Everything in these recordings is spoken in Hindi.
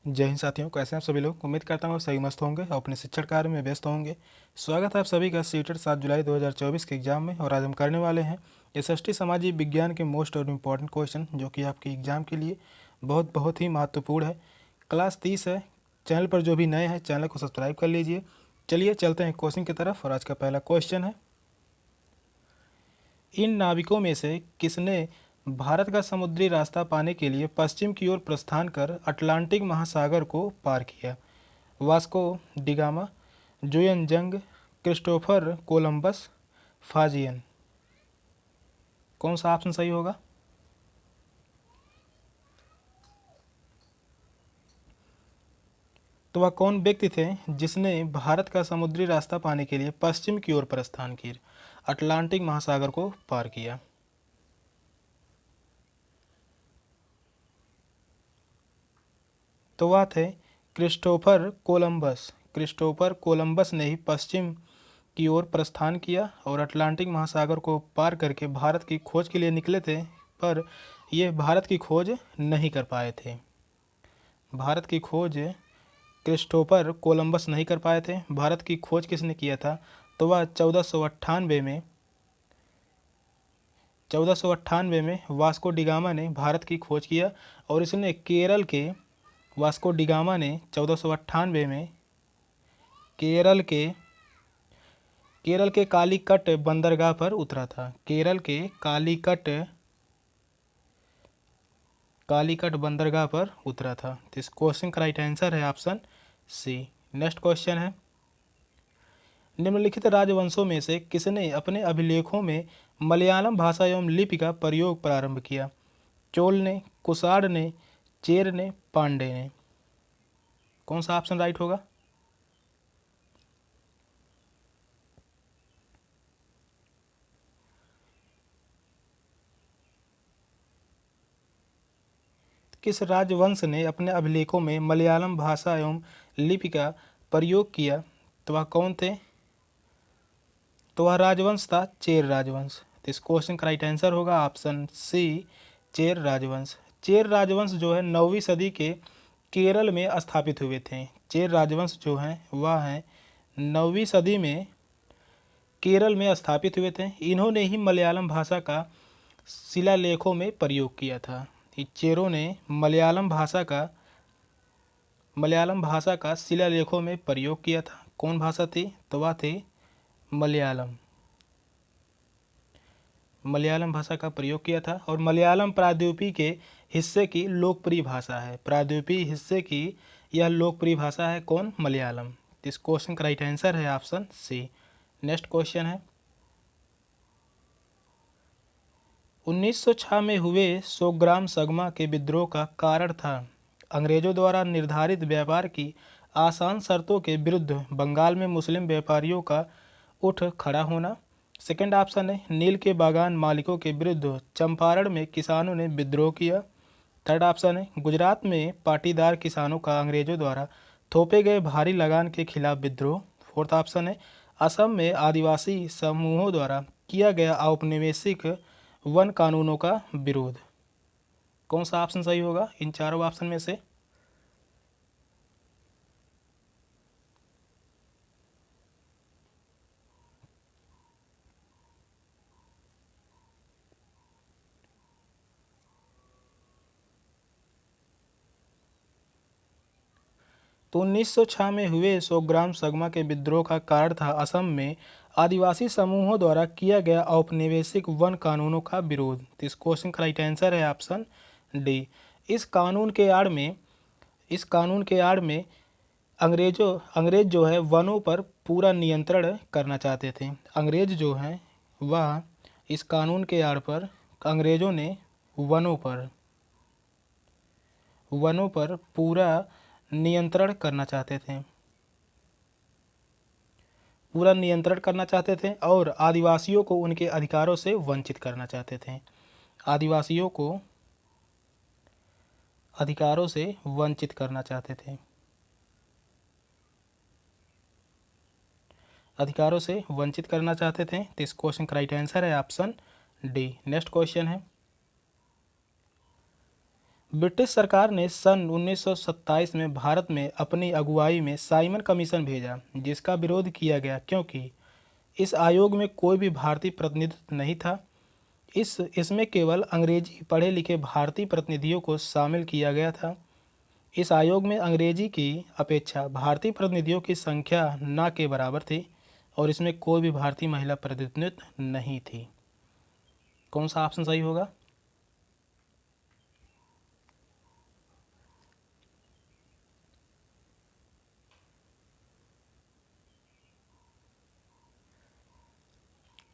जय हिंद साथियों, कैसे हैं आप सभी लोग। उम्मीद करता हूँ सही मस्त होंगे और अपने शिक्षण कार्य में व्यस्त होंगे। स्वागत है आप सभी का सीटेट 7 जुलाई 2024 के एग्जाम में। और आज हम करने वाले हैं एसएसटी सामाजिक विज्ञान के मोस्ट और इम्पॉर्टेंट क्वेश्चन, जो कि आपके एग्जाम के लिए बहुत ही महत्वपूर्ण है। क्लास 30 है। चैनल पर जो भी नए हैं चैनल को सब्सक्राइब कर लीजिए। चलिए चलते हैं क्वेश्चन की तरफ। और आज का पहला क्वेश्चन है, इन नाविकों में से किसने भारत का समुद्री रास्ता पाने के लिए पश्चिम की ओर प्रस्थान कर अटलांटिक महासागर को पार किया? वास्को डिगामा, जुयन जंग, क्रिस्टोफर कोलंबस, फाजियन। कौन सा ऑप्शन सही होगा? तो वह कौन व्यक्ति थे जिसने भारत का समुद्री रास्ता पाने के लिए पश्चिम की ओर प्रस्थान किया, अटलांटिक महासागर को पार किया? तो वह थे क्रिस्टोफर कोलंबस। क्रिस्टोफर कोलंबस ने ही पश्चिम की ओर प्रस्थान किया और अटलांटिक महासागर को पार करके भारत की खोज के लिए निकले थे, पर ये भारत की खोज नहीं कर पाए थे। भारत की खोज क्रिस्टोफर कोलंबस नहीं कर पाए थे। भारत की खोज किसने किया था? तो वह 1498 में वास्को डिगामा ने भारत की खोज किया। और इसने वास्को डिगामा ने 1498 में केरल के कालीकट बंदरगाह पर उतरा था। केरल के कालीकट बंदरगाह पर उतरा था। तो इस क्वेश्चन का राइट आंसर है ऑप्शन सी। नेक्स्ट क्वेश्चन है, निम्नलिखित राजवंशों में से किसने अपने अभिलेखों में मलयालम भाषा एवं लिपि का प्रयोग प्रारंभ किया? चोल ने, कुषाण ने, चेर ने, पांडे ने। कौन सा ऑप्शन राइट होगा? किस राजवंश ने अपने अभिलेखों में मलयालम भाषा एवं लिपि का प्रयोग किया? तो वह कौन थे? तो वह राजवंश था चेर राजवंश। तो इस क्वेश्चन का राइट आंसर होगा ऑप्शन सी, चेर राजवंश। चेर राजवंश जो है 9वीं सदी के केरल में स्थापित हुए थे। चेर राजवंश जो है वह है 9वीं सदी में केरल में स्थापित हुए थे। इन्होंने ही मलयालम भाषा का शिलालेखों में प्रयोग किया था। चेरों ने मलयालम भाषा का शिलालेखों में प्रयोग किया था। कौन भाषा थी? तो वह थे मलयालम भाषा का प्रयोग किया था। और मलयालम प्रायद्वीपीय के हिस्से की लोकप्रिय भाषा है। प्रायद्वीपीय हिस्से की यह लोकप्रिय भाषा है। कौन? मलयालम। इस क्वेश्चन का राइट आंसर है ऑप्शन सी। नेक्स्ट क्वेश्चन है, 1906 में हुए 100 ग्राम सगमा के विद्रोह का कारण था अंग्रेजों द्वारा निर्धारित व्यापार की आसान शर्तों के विरुद्ध बंगाल में मुस्लिम व्यापारियों का उठ खड़ा होना। सेकंड ऑप्शन है, नील के बागान मालिकों के विरुद्ध चंपारण में किसानों ने विद्रोह किया। थर्ड ऑप्शन है, गुजरात में पाटीदार किसानों का अंग्रेजों द्वारा थोपे गए भारी लगान के खिलाफ विद्रोह। फोर्थ ऑप्शन है, असम में आदिवासी समूहों द्वारा किया गया औपनिवेशिक वन कानूनों का विरोध। कौन सा ऑप्शन सही होगा इन चारों ऑप्शन में से? तो 1906 में हुए 100 ग्राम सगमा के विद्रोह का कारण था असम में आदिवासी समूहों द्वारा किया गया औपनिवेशिक वन कानूनों का विरोध। तो इस क्वेश्चन का राइट आंसर है ऑप्शन डी। इस कानून के आड़ में अंग्रेज जो है वनों पर पूरा नियंत्रण करना चाहते थे। अंग्रेज जो हैं वह इस कानून के आड़ पर अंग्रेजों ने वनों पर पूरा नियंत्रण करना चाहते थे। और आदिवासियों को उनके अधिकारों से वंचित करना चाहते थे। आदिवासियों को अधिकारों से वंचित करना चाहते थे। तो इस क्वेश्चन का राइट आंसर है ऑप्शन डी। नेक्स्ट क्वेश्चन है, ब्रिटिश सरकार ने सन 1927 में भारत में अपनी अगुवाई में साइमन कमीशन भेजा, जिसका विरोध किया गया क्योंकि इस आयोग में कोई भी भारतीय प्रतिनिधित्व नहीं था। इसमें केवल अंग्रेजी पढ़े लिखे भारतीय प्रतिनिधियों को शामिल किया गया था। इस आयोग में अंग्रेजी की अपेक्षा भारतीय प्रतिनिधियों की संख्या न के बराबर थी और इसमें कोई भी भारतीय महिला प्रतिनिधित्व नहीं थी। कौन सा ऑप्शन सही होगा?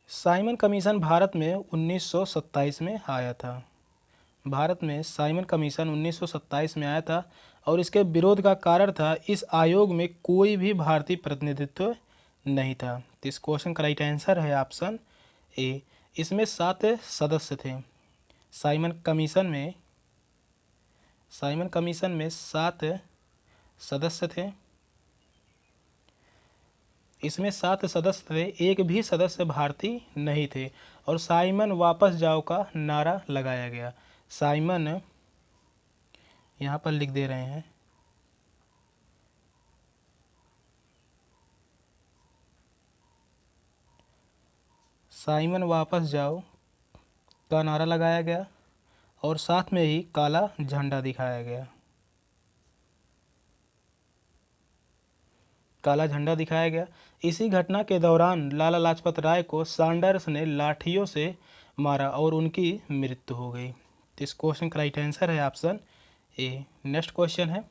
साइमन कमीशन भारत में 1927 में आया था। भारत में साइमन कमीशन 1927 में आया था और इसके विरोध का कारण था इस आयोग में कोई भी भारतीय प्रतिनिधित्व नहीं था। तो इस क्वेश्चन का राइट आंसर है ऑप्शन ए। इसमें 7 सदस्य थे। साइमन कमीशन में 7 सदस्य थे। इसमें 7 सदस्य थे, एक भी सदस्य भारतीय नहीं थे और साइमन वापस जाओ का नारा लगाया गया। साइमन यहाँ पर लिख दे रहे हैं। साइमन वापस जाओ का नारा लगाया गया और साथ में ही काला झंडा दिखाया गया। काला झंडा दिखाया गया। इसी घटना के दौरान लाला लाजपत राय को सैंडर्स ने लाठियों से मारा और उनकी मृत्यु हो गई। तो इस क्वेश्चन का राइट आंसर है ऑप्शन ए। नेक्स्ट क्वेश्चन है,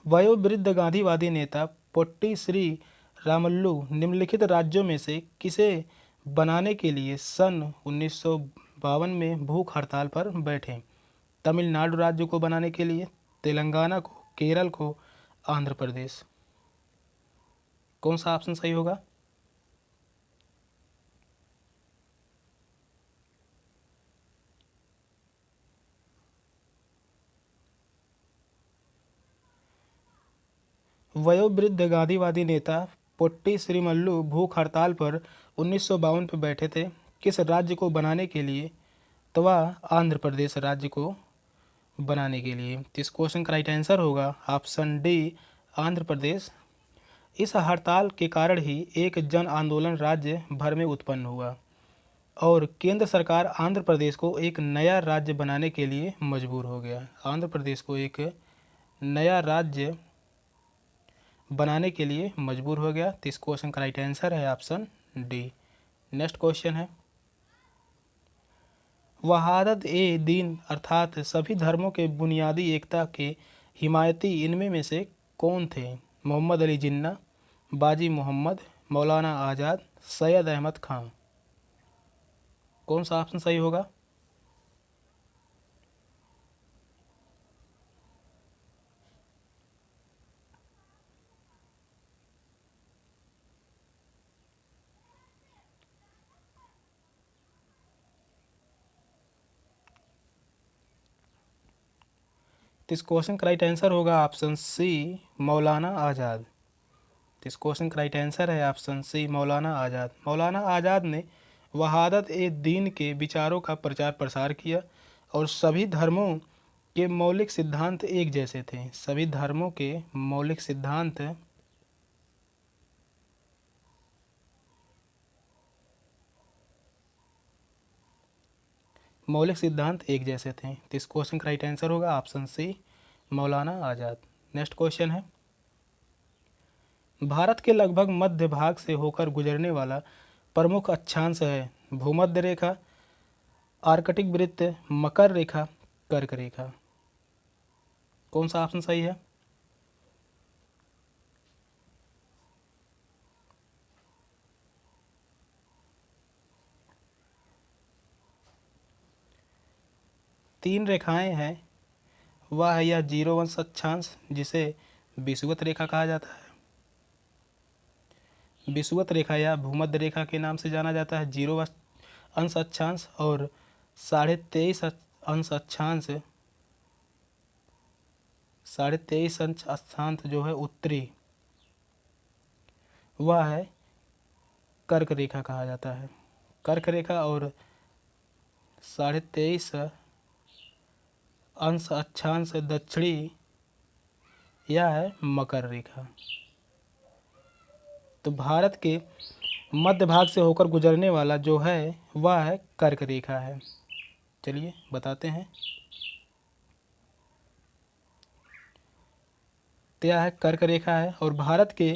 वयोवृद्ध गांधीवादी नेता पोट्टी श्री रामल्लू निम्नलिखित राज्यों में से किसे बनाने के लिए सन 1952 में भूख हड़ताल पर बैठे? तमिलनाडु राज्य को बनाने के लिए, तेलंगाना को, केरल को, आंध्र प्रदेश। कौन सा ऑप्शन सही होगा? वयोवृद्ध गांधीवादी नेता पोट्टी श्रीमल्लू भूख हड़ताल पर 1952 पर बैठे थे किस राज्य को बनाने के लिए? तो वह आंध्र प्रदेश राज्य को बनाने के लिए। तो इस क्वेश्चन का राइट आंसर होगा ऑप्शन डी, आंध्र प्रदेश। इस हड़ताल के कारण ही एक जन आंदोलन राज्य भर में उत्पन्न हुआ और केंद्र सरकार आंध्र प्रदेश को एक नया राज्य बनाने के लिए मजबूर हो गया। आंध्र प्रदेश को एक नया राज्य बनाने के लिए मजबूर हो गया। तो इस क्वेश्चन का राइट आंसर है ऑप्शन डी। नेक्स्ट क्वेश्चन है, वहादत ए दीन अर्थात सभी धर्मों के बुनियादी एकता के हिमायती इनमें में से कौन थे? मोहम्मद अली जिन्ना, बाजी मोहम्मद, मौलाना आज़ाद, सैयद अहमद खान। कौन सा ऑप्शन सही होगा? तो इस क्वेश्चन का राइट आंसर होगा ऑप्शन सी, मौलाना आज़ाद। तो इस क्वेश्चन का राइट आंसर है ऑप्शन सी, मौलाना आज़ाद। मौलाना आज़ाद ने वहादत ए दीन के विचारों का प्रचार प्रसार किया और सभी धर्मों के मौलिक सिद्धांत एक जैसे थे। सभी धर्मों के मौलिक सिद्धांत एक जैसे थे। तो इस क्वेश्चन का राइट आंसर होगा ऑप्शन सी, मौलाना आज़ाद। नेक्स्ट क्वेश्चन है, भारत के लगभग मध्य भाग से होकर गुजरने वाला प्रमुख अक्षांश है भूमध्य रेखा, आर्कटिक वृत्त, मकर रेखा, कर्क रेखा। कौन सा ऑप्शन सही है? तीन रेखाएं हैं, वह है यह 0 अक्षांश जिसे विषुवत रेखा कहा जाता है। विषुवत रेखा या भूमध्य रेखा के नाम से जाना जाता है 0 अंश अक्षांश और 23.5 अंश अक्षांश 23.5 अंश अक्षांश जो है उत्तरी, वह है कर्क रेखा कहा जाता है। कर्क रेखा और 23.5 अंश अक्षांश दक्षिणी यह है मकर रेखा। तो भारत के मध्य भाग से होकर गुजरने वाला जो है वह है कर्क रेखा है। चलिए बताते हैं, तो यह है कर्क रेखा है और भारत के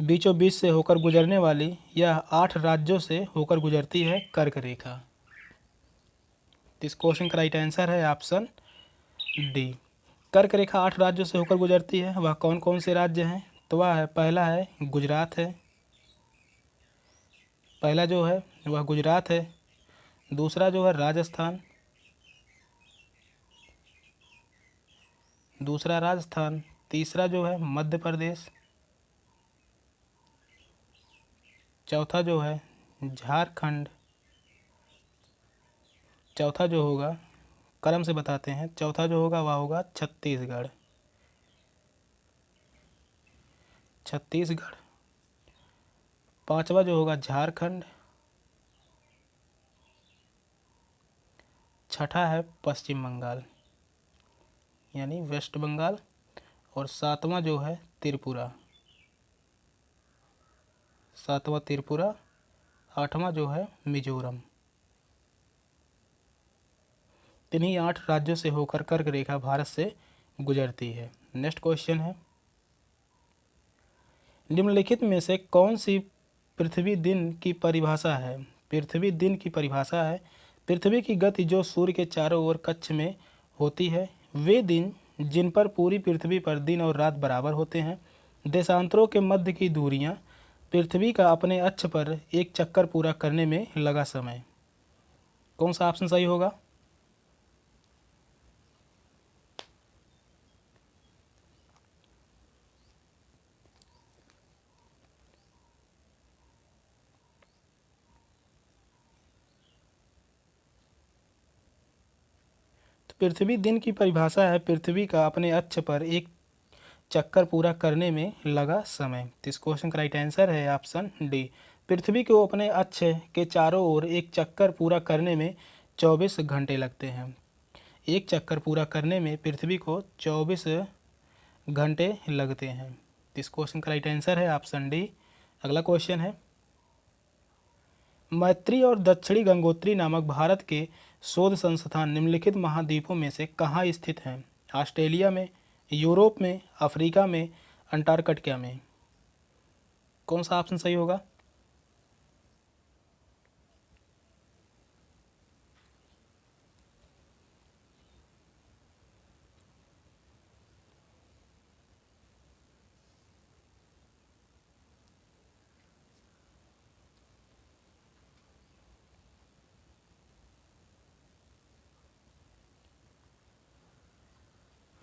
बीचों बीच से होकर गुजरने वाली यह 8 राज्यों से होकर गुजरती है कर्क रेखा। इस क्वेश्चन का राइट आंसर है ऑप्शन डी। कर्क रेखा 8 राज्यों से होकर गुजरती है। वह कौन कौन से राज्य हैं? तो वह है, पहला है गुजरात है, पहला जो है वह गुजरात है। दूसरा जो है राजस्थान, दूसरा राजस्थान। तीसरा जो है मध्य प्रदेश। चौथा जो है झारखंड। चौथा जो होगा, क्रम से बताते हैं, चौथा जो होगा वह होगा छत्तीसगढ़। छत्तीसगढ़। पांचवा जो होगा झारखंड। छठा है पश्चिम बंगाल यानी वेस्ट बंगाल। और सातवां जो है त्रिपुरा। सातवां त्रिपुरा। आठवां जो है मिजोरम। इन्हीं 8 राज्यों से होकर कर्क रेखा भारत से गुजरती है। नेक्स्ट क्वेश्चन है, निम्नलिखित में से कौन सी पृथ्वी दिन की परिभाषा है? पृथ्वी दिन की परिभाषा है, पृथ्वी की गति जो सूर्य के चारों ओर कक्ष में होती है, वे दिन जिन पर पूरी पृथ्वी पर दिन और रात बराबर होते हैं, देशांतरों के मध्य की दूरियां, पृथ्वी का अपने अक्ष पर एक चक्कर पूरा करने में लगा समय। कौन सा ऑप्शन सही होगा? तो पृथ्वी दिन की परिभाषा है, पृथ्वी का अपने अक्ष पर एक चक्कर पूरा करने में लगा समय। तो इस क्वेश्चन का राइट आंसर है ऑप्शन डी। पृथ्वी को अपने अक्ष के चारों ओर एक चक्कर पूरा करने में 24 घंटे लगते हैं। एक चक्कर पूरा करने में पृथ्वी को 24 घंटे लगते हैं। तो इस क्वेश्चन का राइट आंसर है ऑप्शन डी। अगला क्वेश्चन है, मैत्री और दक्षिणी गंगोत्री नामक भारत के शोध संस्थान निम्नलिखित महाद्वीपों में से कहाँ स्थित हैं? ऑस्ट्रेलिया में, यूरोप में, अफ्रीका में, अंटार्कटिका में। कौन सा ऑप्शन सही होगा?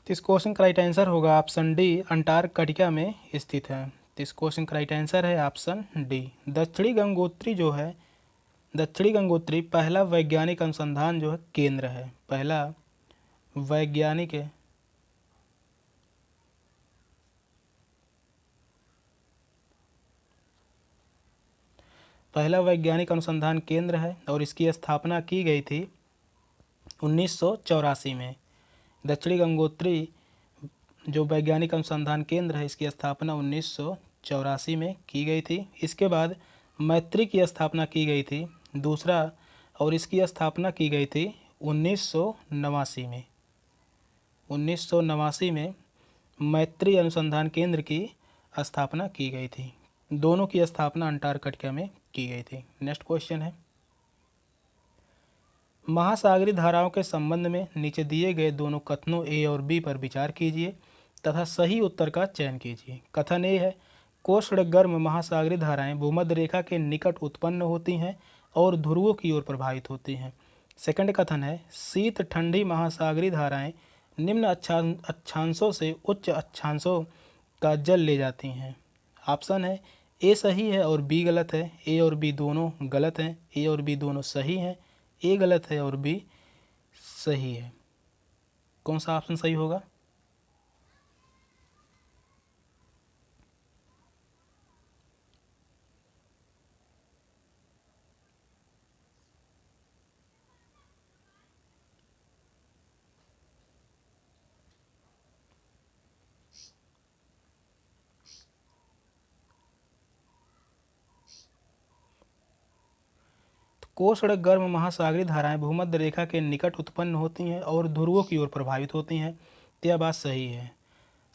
तो इस क्वेश्चन का राइट आंसर होगा ऑप्शन डी, अंटार्कटिका में स्थित है। तो इस क्वेश्चन का राइट आंसर है ऑप्शन डी। दक्षिणी गंगोत्री जो है, दक्षिणी गंगोत्री पहला वैज्ञानिक अनुसंधान जो है केंद्र है। पहला वैज्ञानिक पहला वैज्ञानिक अनुसंधान केंद्र है और इसकी स्थापना की गई थी 1984 में। दक्षिणी गंगोत्री जो वैज्ञानिक अनुसंधान केंद्र है, इसकी स्थापना 1984 में की गई थी। इसके बाद मैत्री की स्थापना की गई थी दूसरा, और इसकी स्थापना की गई थी 1989 में। 1989 में मैत्री अनुसंधान केंद्र की स्थापना की गई थी। दोनों की स्थापना अंटार्कटिका में की गई थी। नेक्स्ट क्वेश्चन है, महासागरीय धाराओं के संबंध में नीचे दिए गए दोनों कथनों ए और बी पर विचार कीजिए तथा सही उत्तर का चयन कीजिए। कथन ए है, कोष्ण गर्म महासागरीय धाराएं भूमध्य रेखा के निकट उत्पन्न होती हैं और ध्रुवों की ओर प्रभावित होती हैं। सेकंड कथन है, शीत ठंडी महासागरीय धाराएं निम्न अक्षांशों से उच्च अक्षांशों का जल ले जाती हैं। ऑप्शन है ए सही है और बी गलत है, ए और बी दोनों गलत हैं, ए और बी दोनों सही हैं, ए गलत है और बी सही है। कौन सा ऑप्शन सही होगा? उष्ण गर्म महासागरीय धाराएं भूमध्य रेखा के निकट उत्पन्न होती हैं और ध्रुवों की ओर प्रभावित होती हैं। तो यह बात सही है।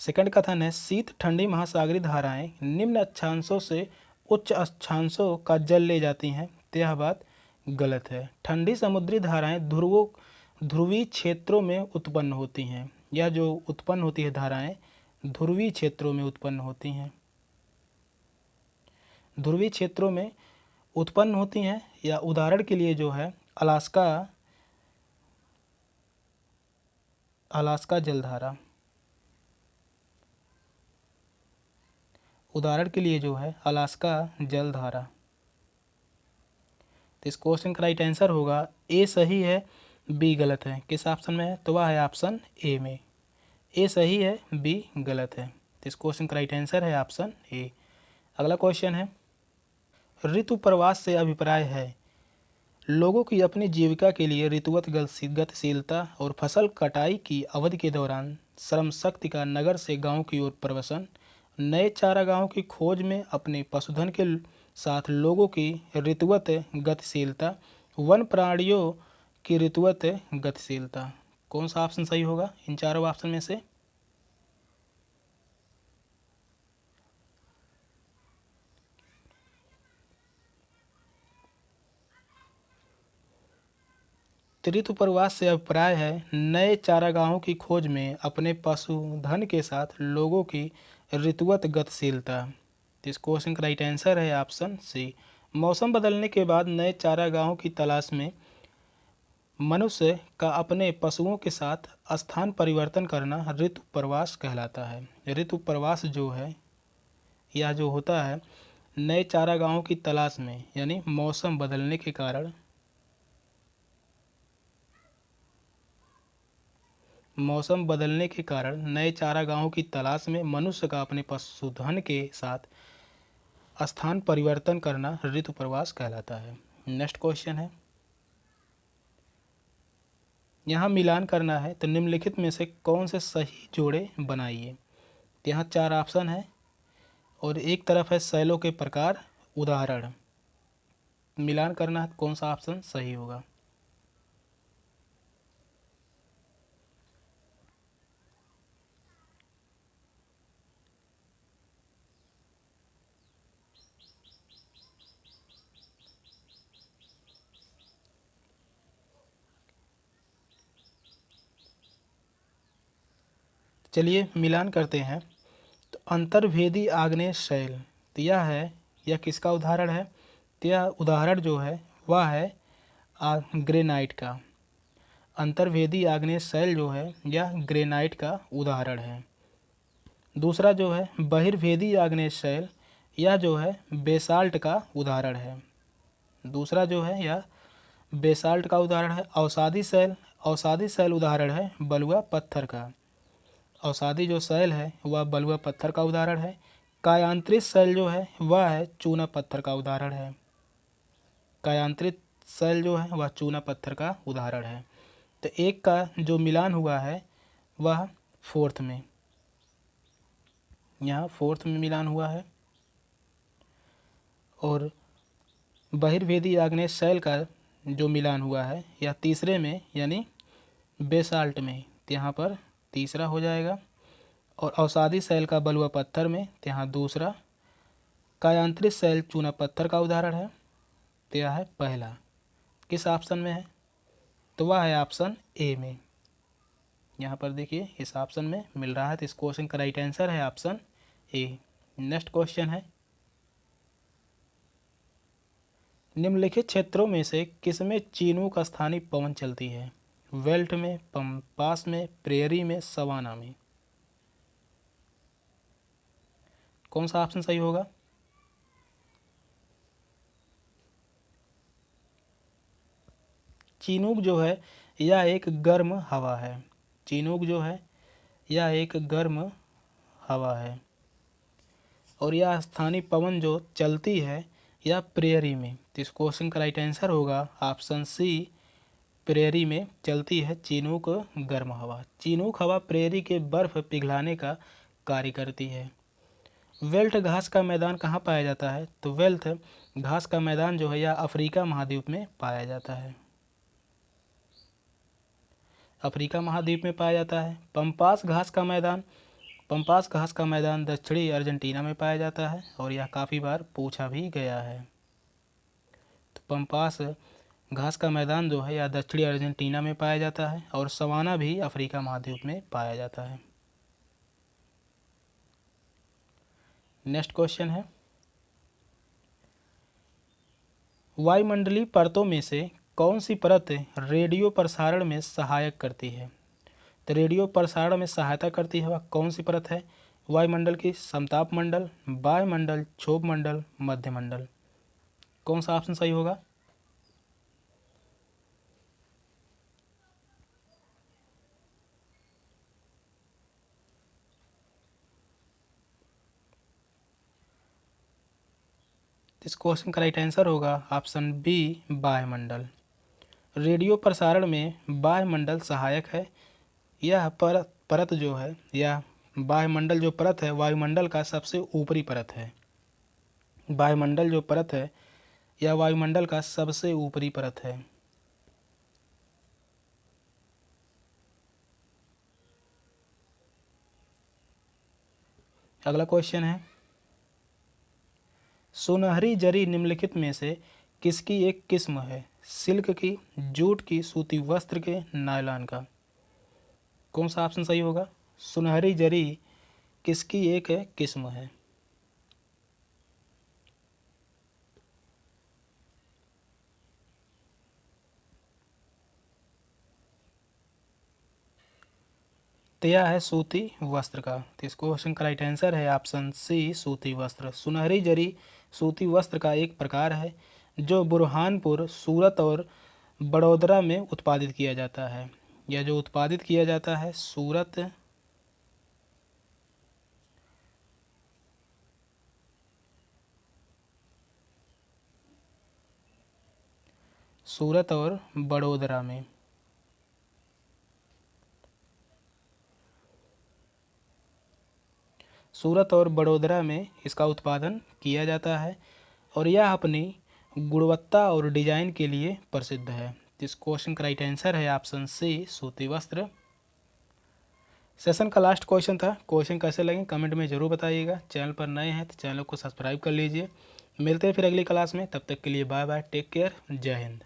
सेकंड कथन है शीत ठंडी महासागरीय धाराएं निम्न अक्षांशों से उच्च अक्षांशों का जल ले जाती हैं। तो यह बात गलत है। ठंडी समुद्री धाराएं ध्रुवीय क्षेत्रों में उत्पन्न होती हैं। यह जो उत्पन्न होती है धाराएं ध्रुवीय क्षेत्रों में उत्पन्न होती हैं। ध्रुवीय क्षेत्रों में उत्पन्न होती हैं, या उदाहरण के लिए जो है अलास्का जलधारा, उदाहरण के लिए जो है अलास्का जलधारा। तो इस क्वेश्चन का राइट आंसर होगा ए सही है, बी गलत है। किस ऑप्शन में है? तो वह है ऑप्शन ए में। ए सही है, बी गलत है। तो इस क्वेश्चन का राइट आंसर है ऑप्शन ए। अगला क्वेश्चन है ऋतु प्रवास से अभिप्राय है लोगों की अपनी जीविका के लिए ऋतुगत गतिशीलता और फसल कटाई की अवधि के दौरान श्रम शक्ति का नगर से गांव की ओर प्रवसन, नए चारागाहों की खोज में अपने पशुधन के साथ लोगों की ऋतुगत गतिशीलता, वन प्राणियों की ऋतुगत गतिशीलता। कौन सा ऑप्शन सही होगा इन चारों ऑप्शन में से? ऋतु प्रवास से अभिप्राय है नए चारागाहों की खोज में अपने पशुधन के साथ लोगों की ऋतुगत गतिशीलता। तो इस क्वेश्चन का राइट आंसर है ऑप्शन सी। मौसम बदलने के बाद नए चारागाहों की तलाश में मनुष्य का अपने पशुओं के साथ स्थान परिवर्तन करना ऋतु प्रवास कहलाता है। ऋतु प्रवास जो है या जो होता है नए चारागाहों की तलाश में, यानी मौसम बदलने के कारण नए चारागाहों की तलाश में मनुष्य का अपने पशुधन के साथ स्थान परिवर्तन करना ऋतु प्रवास कहलाता है। नेक्स्ट क्वेश्चन है यहाँ मिलान करना है, तो निम्नलिखित में से कौन से सही जोड़े बनाइए। तो यहाँ चार ऑप्शन है और एक तरफ है शैलों के प्रकार उदाहरण। मिलान करना है, कौन सा ऑप्शन सही होगा? चलिए मिलान करते हैं। तो अंतर्भेदी आग्नेय शैल, तो यह किसका उदाहरण है? तो यह उदाहरण जो है वह है ग्रेनाइट का। अंतर्भेदी आग्नेय शैल जो है यह ग्रेनाइट का उदाहरण है। दूसरा जो है बहिर्भेदी आग्नेय शैल, यह जो है बेसाल्ट का उदाहरण है। दूसरा जो है यह बेसाल्ट का उदाहरण है। अवसादी शैल उदाहरण है बलुआ पत्थर का। अवसादी जो शैल है वह बलुआ पत्थर का उदाहरण है। कायांतरित शैल जो है वह है चूना पत्थर का उदाहरण है। कायांतरित शैल जो है वह चूना पत्थर का उदाहरण है। तो एक का जो मिलान हुआ है वह फोर्थ में, यहाँ फोर्थ में मिलान हुआ है। और बहिर्भेदी आग्नेय शैल का जो मिलान हुआ है यह तीसरे में, यानी बेसाल्ट में, तो यहाँ पर तीसरा हो जाएगा। और अवसादी शैल का बलुआ पत्थर में, तो यहाँ दूसरा। कायांतरित शैल चूना पत्थर का उदाहरण है, तो यह है पहला। किस ऑप्शन में है? तो वह है ऑप्शन ए में। यहाँ पर देखिए इस ऑप्शन में मिल रहा है। तो इस क्वेश्चन का राइट आंसर है ऑप्शन ए। नेक्स्ट क्वेश्चन है निम्नलिखित क्षेत्रों में से किसमें चीनूक स्थानीय पवन चलती है? वेल्ट में, पम्पास में, प्रेयरी में, सवाना में। कौन सा ऑप्शन सही होगा? चीनूक जो है यह एक गर्म हवा है। चीनूक जो है यह एक गर्म हवा है और यह स्थानीय पवन जो चलती है यह प्रेयरी में। तो इस क्वेश्चन का राइट आंसर होगा ऑप्शन सी। प्रेयरी में चलती है चीनूक गर्म हवा। चीनूक हवा प्रेयरी के बर्फ पिघलाने का कार्य करती है। वेल्ट घास का मैदान कहाँ पाया जाता है? तो वेल्ट घास का मैदान जो है यह अफ्रीका महाद्वीप में पाया जाता है। अफ्रीका महाद्वीप में पाया जाता है। पंपास घास का मैदान दक्षिणी अर्जेंटीना में पाया जाता है और यह काफ़ी बार पूछा भी गया है। तो पंपास घास का मैदान जो है यह दक्षिणी अर्जेंटीना में पाया जाता है और सवाना भी अफ्रीका महाद्वीप में पाया जाता है। नेक्स्ट क्वेश्चन है, वायुमंडलीय परतों में से कौन सी परत रेडियो प्रसारण में सहायक करती है? तो रेडियो प्रसारण में सहायता करती है वह कौन सी परत है? वायुमंडल की समताप मंडल, वायुमंडल, क्षोभ मंडल, मध्यमंडल। कौन सा ऑप्शन सही होगा? इस क्वेश्चन का राइट आंसर होगा ऑप्शन बी, वायुमंडल। रेडियो प्रसारण में वायुमंडल सहायक है। यह परत जो है, यह वायुमंडल जो परत है वायुमंडल का सबसे ऊपरी परत है। वायुमंडल जो परत है यह वायुमंडल का सबसे ऊपरी परत है। अगला क्वेश्चन है, सुनहरी जरी निम्नलिखित में से किसकी एक किस्म है? सिल्क की, जूट की, सूती वस्त्र के, नायलॉन का। कौन सा ऑप्शन सही होगा? सुनहरी जरी किसकी एक किस्म है? तो यह है सूती वस्त्र का। तो इस क्वेश्चन का राइट आंसर है ऑप्शन सी, सूती वस्त्र। सुनहरी जरी सूती वस्त्र का एक प्रकार है जो बुरहानपुर, सूरत और बड़ोदरा में उत्पादित किया जाता है। यह जो उत्पादित किया जाता है सूरत और बड़ोदरा में। सूरत और बड़ोदरा में इसका उत्पादन किया जाता है और यह अपनी गुणवत्ता और डिजाइन के लिए प्रसिद्ध है। इस क्वेश्चन का राइट आंसर है ऑप्शन सी, सूती वस्त्र। सेशन का लास्ट क्वेश्चन था। क्वेश्चन कैसे लगे कमेंट में ज़रूर बताइएगा। चैनल पर नए हैं तो चैनल को सब्सक्राइब कर लीजिए। मिलते हैं फिर अगली क्लास में, तब तक के लिए बाय बाय, टेक केयर, जय हिंद।